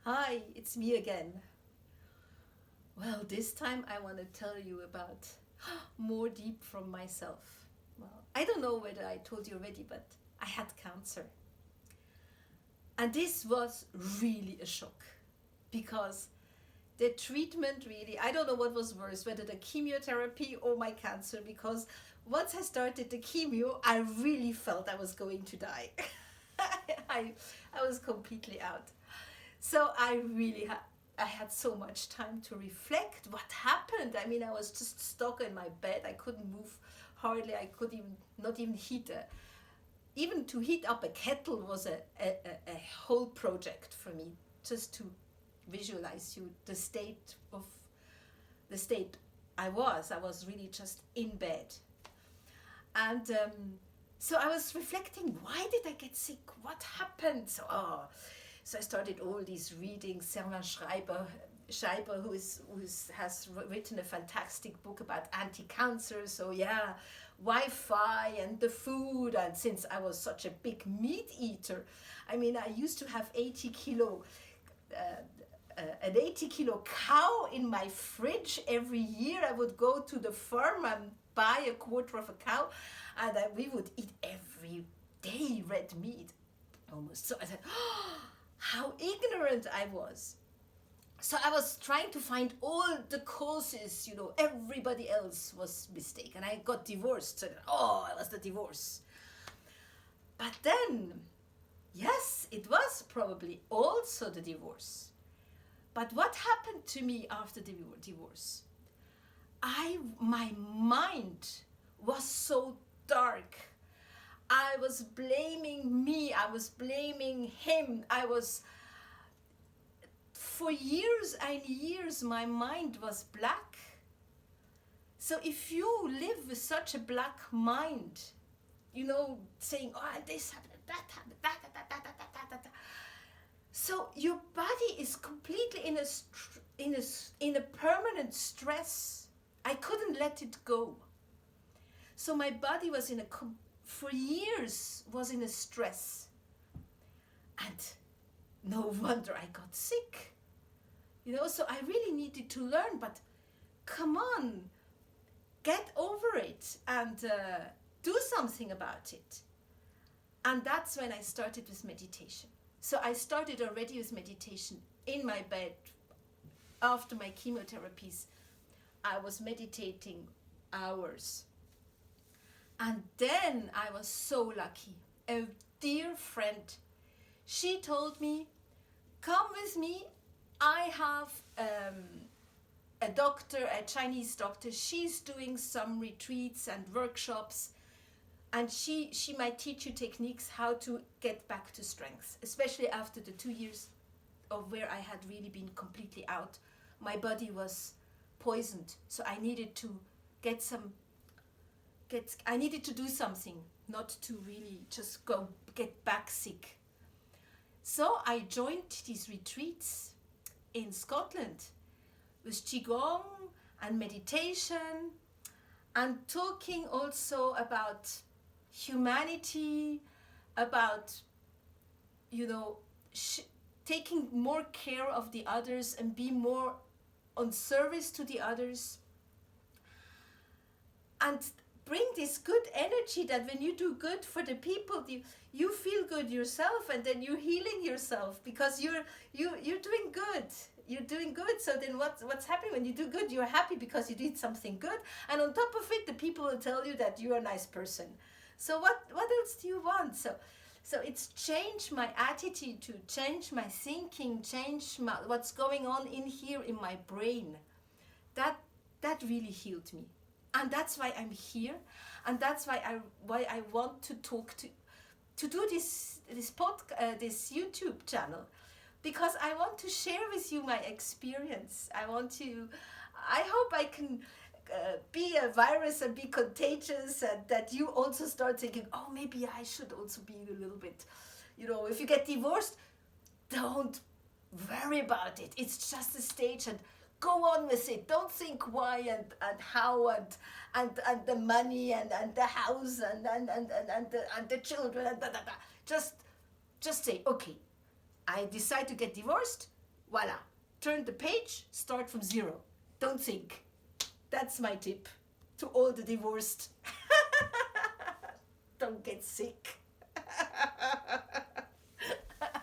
Hi, it's me again. Well, this time I want to tell you about more deep from myself. Well, I don't know whether I told you already, but I had cancer. And this was really a shock because the treatment really, I don't know what was worse, whether the chemotherapy or my cancer, because once I started the chemo, I really felt I was going to die. I, I was completely out. So I had so much time to reflect what happened. I mean, I was just stuck in my bed. I couldn't move hardly. I could even not even even to heat up a kettle was a whole project for me, just to visualize you the state I was really just in bed. And so I was reflecting, why did I get sick? What happened? So I started all these readings. Servan Schreiber, has written a fantastic book about anti-cancer. So yeah, Wi-Fi and the food. And since I was such a big meat eater, I mean, I used to have 80 kilo an 80 kilo cow in my fridge every year. I would go to the farm and buy a quarter of a cow, and we would eat every day red meat almost. So I said, oh, how ignorant I was. So I was trying to find all the causes, everybody else was mistaken. I got divorced. So, oh, it was the divorce. But then, yes, it was probably also the divorce. But what happened to me after the divorce? My mind was so dark. I was blaming me. I was blaming him. For years and years, my mind was black. So if you live with such a black mind, saying, oh, this happened, that happened, that. So your body is completely in a permanent stress. I couldn't let it go. So my body was for years was in a stress. And no wonder I got sick. So I really needed to learn, but come on, get over it and do something about it. And that's when I started with meditation. So I started already with meditation in my bed. After my chemotherapies, I was meditating hours. And then I was so lucky. A dear friend, she told me, come with me. I have a doctor, a Chinese doctor. She's doing some retreats and workshops. And she might teach you techniques how to get back to strength, especially after the 2 years of where I had really been completely out. My body was poisoned, so I needed to I needed to do something, not to really just get back sick. So I joined these retreats in Scotland with Qigong and meditation, and talking also about humanity, about taking more care of the others and be more on service to the others, and bring this good energy that when you do good for the people, you feel good yourself, and then you're healing yourself because you're doing good. You're doing good. So then what's happening when you do good? You're happy because you did something good, and on top of it, the people will tell you that you're a nice person. So what else do you want? So it's changed my attitude, to change my thinking, what's going on in here in my brain. That really healed me. And that's why I'm here, and that's why I want to talk to do this YouTube channel, because I want to share with you my experience. I hope I can be a virus and be contagious, and that you also start thinking, oh, maybe I should also be a little bit, if you get divorced, don't worry about it. It's just a stage, and go on with it. Don't think why and how and the money and the house and the children and da. Just say, okay, I decide to get divorced. Voila. Turn the page, start from zero. Don't think. That's my tip to all the divorced. Don't get sick.